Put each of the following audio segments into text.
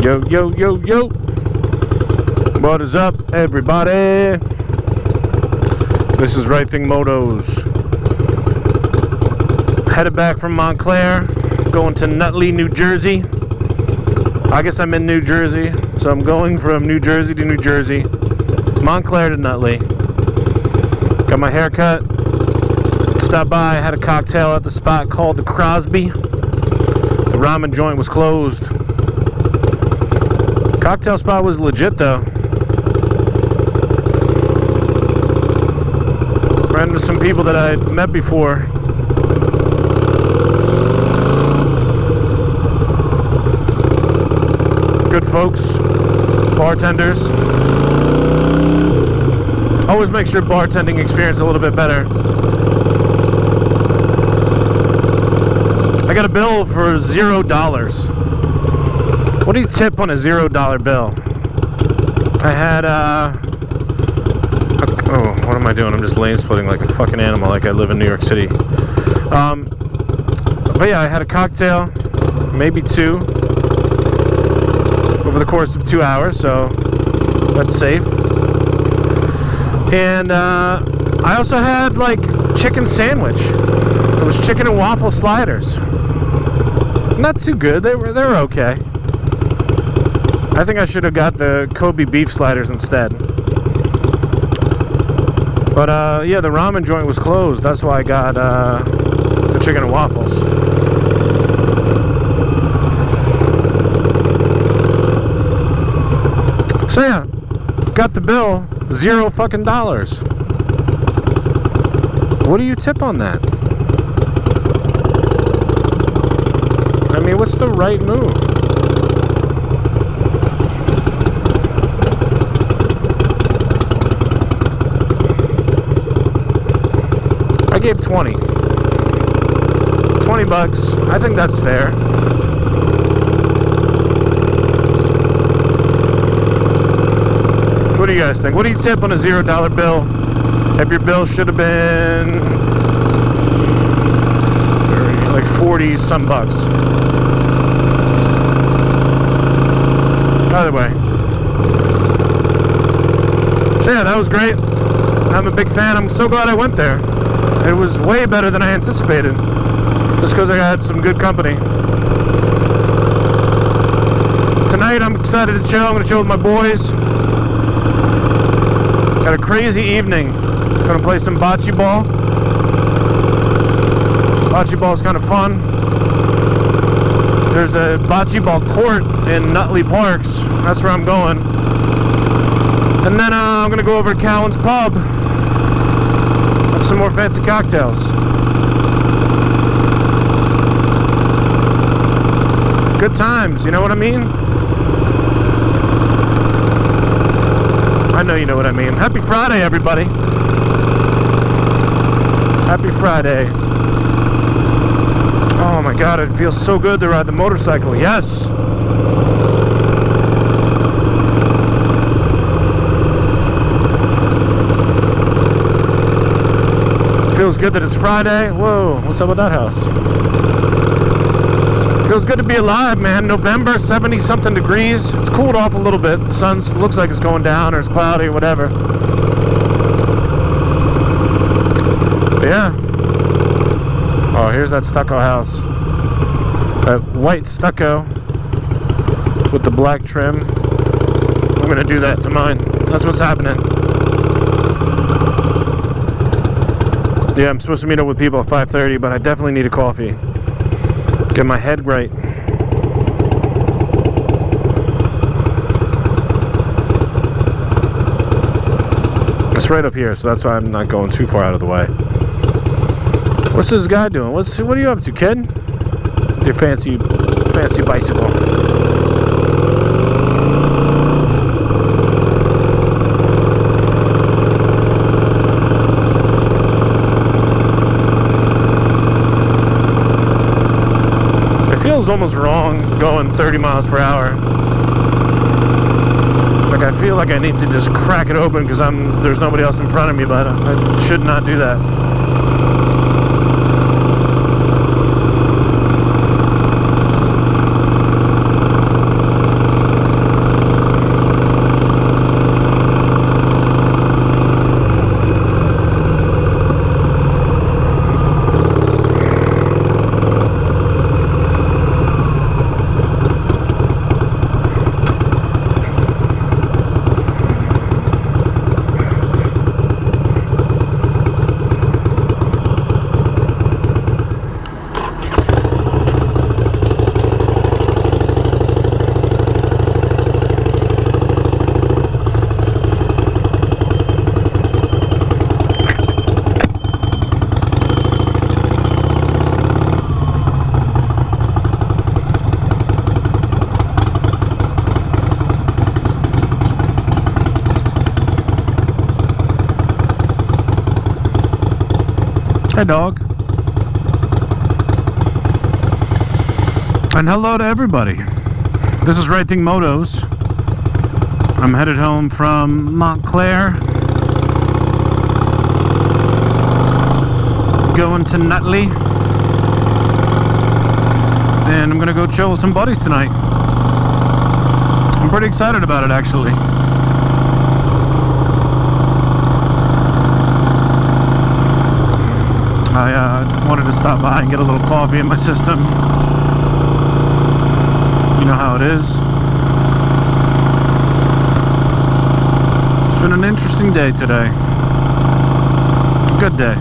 Yo, yo, yo, yo. What is up, everybody? This is Right Thing Motos. Headed back from Montclair, going to Nutley, New Jersey. I guess I'm in New Jersey, so I'm going from New Jersey to New Jersey, Montclair to Nutley. Got my hair cut. Stopped by, had a cocktail at the spot called the Crosby. The ramen joint was closed. Cocktail spot was legit though. Ran into some people that I had met before. Good folks, bartenders. Always make your bartending experience a little bit better. I got a bill for $0. What do you tip on a $0 bill? I had oh, what am I doing? I'm just lane splitting like a fucking animal, like I live in New York City. But yeah, I had a cocktail, maybe two, over the course of 2 hours, so that's safe. And I also had like chicken sandwich. It was chicken and waffle sliders. Not too good. They were okay. I think I should have got the Kobe beef sliders instead. But yeah, the ramen joint was closed. That's why I got the chicken and waffles. So yeah, got the bill, $0 fucking. What do you tip on that? I mean, what's the right move? I gave 20. $20. I think that's fair. What do you guys think? What do you tip on a $0 bill? If your bill should have been like 40 some bucks. Either way. So yeah, that was great. I'm a big fan. I'm so glad I went there. It was way better than I anticipated. Just because I had some good company. Tonight I'm excited to chill. I'm going to chill with my boys. Got a crazy evening. Going to play some bocce ball. Bocce ball is kind of fun. There's a bocce ball court in Nutley Parks. That's where I'm going. And then I'm going to go over to Cowan's Pub. Have some more fancy cocktails. Good times, you know what I mean? I know you know what I mean. Happy Friday, everybody. Happy Friday. Oh my God, it feels so good to ride the motorcycle. Yes. Feels good that it's Friday. Whoa, what's up with that house? Feels good to be alive, man. November, 70 something degrees. It's cooled off a little bit. The sun looks like it's going down or it's cloudy or whatever. But yeah. Oh, here's that stucco house. That white stucco with the black trim. I'm gonna do that to mine. That's what's happening. Yeah, I'm supposed to meet up with people at 5:30, but I definitely need a coffee. Get my head right. It's right up here, so that's why I'm not going too far out of the way. What's this guy doing? What are you up to, kid? With your fancy bicycle. Feels almost wrong going 30 miles per hour. Like I feel like I need to just crack it open because there's nobody else in front of me, but I should not do that. Hi, dog. And hello to everybody. This is Right Thing Motos. I'm headed home from Montclair, going to Nutley, and I'm gonna go chill with some buddies tonight. I'm pretty excited about it, actually. I wanted to stop by and get a little coffee in my system. You know how it is. It's been an interesting day today. Good day.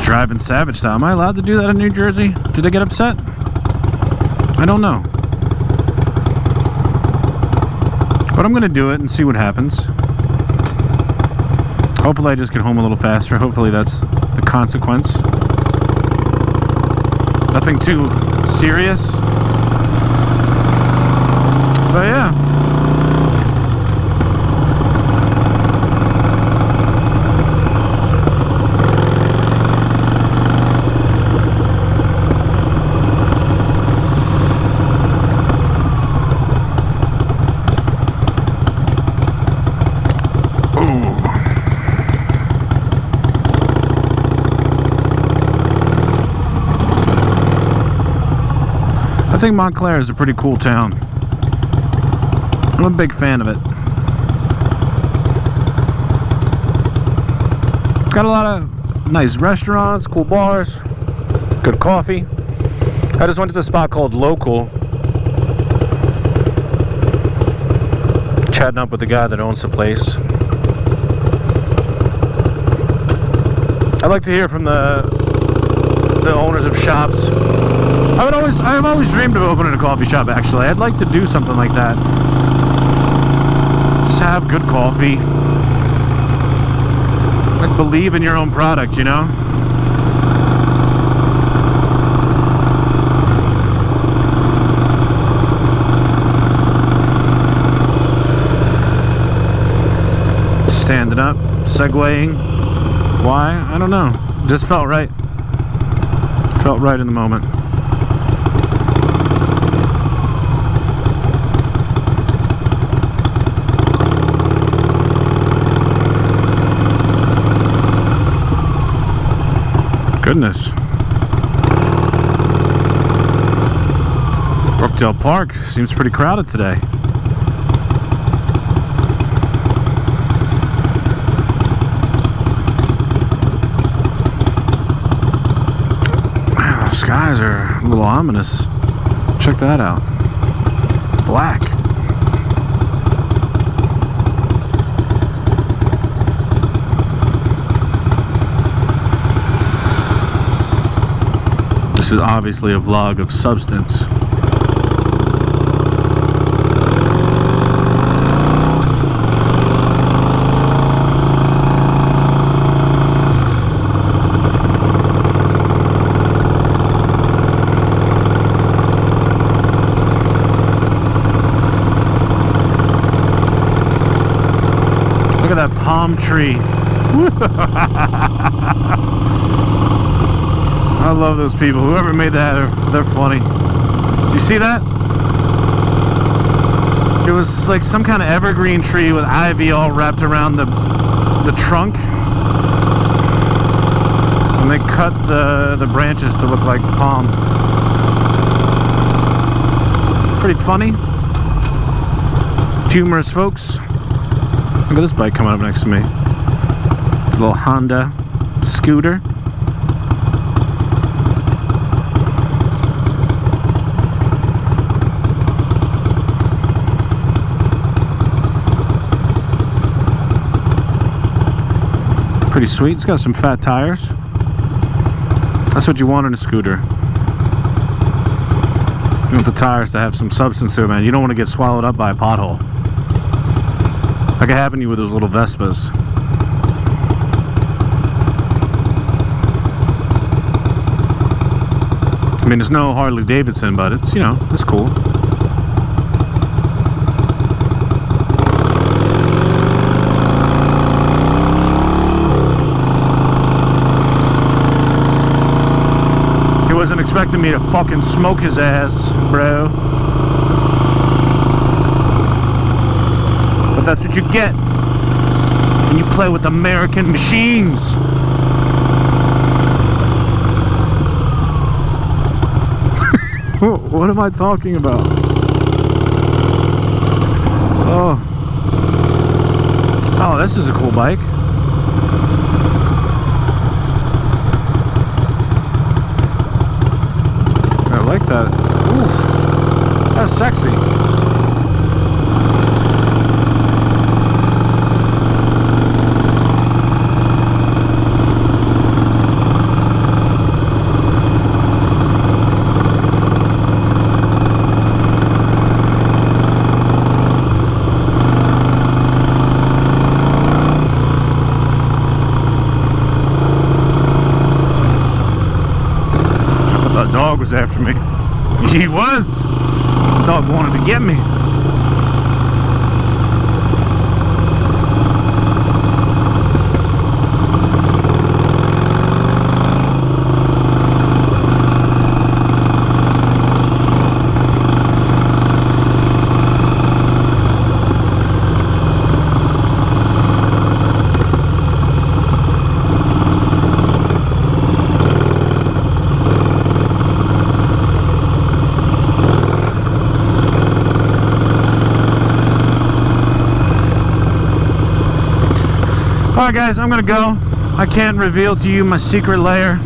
Driving savage style. Am I allowed to do that in New Jersey? Did they get upset? I don't know. But I'm gonna do it and see what happens. Hopefully I just get home a little faster. Hopefully that's the consequence. Nothing too serious. But yeah. I think Montclair is a pretty cool town. I'm a big fan of it. It's got a lot of nice restaurants, cool bars, good coffee. I just went to this spot called Local, chatting up with the guy that owns the place. I'd like to hear from the owners of shops. I've always dreamed of opening a coffee shop, actually. I'd like to do something like that. Just have good coffee. Like, believe in your own product, you know? Standing up, segueing. Why? I don't know. Just felt right. Felt right in the moment. Goodness. Brookdale Park seems pretty crowded today. Wow, the skies are a little ominous. Check that out. Black. This is obviously a vlog of substance. Look at that palm tree. I love those people. Whoever made that, they're funny. You see that? It was like some kind of evergreen tree with ivy all wrapped around the trunk. And they cut the branches to look like palm. Pretty funny. Humorous folks. Look at this bike coming up next to me. It's a little Honda scooter. Pretty sweet. It's got some fat tires. That's what you want in a scooter. You want the tires to have some substance to it, man. You don't want to get swallowed up by a pothole. Like it happened to you with those little Vespas. I mean, it's no Harley Davidson, but it's, you know, it's cool. He wasn't expecting me to fucking smoke his ass, bro. But that's what you get when you play with American machines. What am I talking about? Oh, this is a cool bike. I like that. Ooh, that's sexy. The dog was after me. He was. The dog wanted to get me. Alright guys, I'm gonna go. I can't reveal to you my secret lair.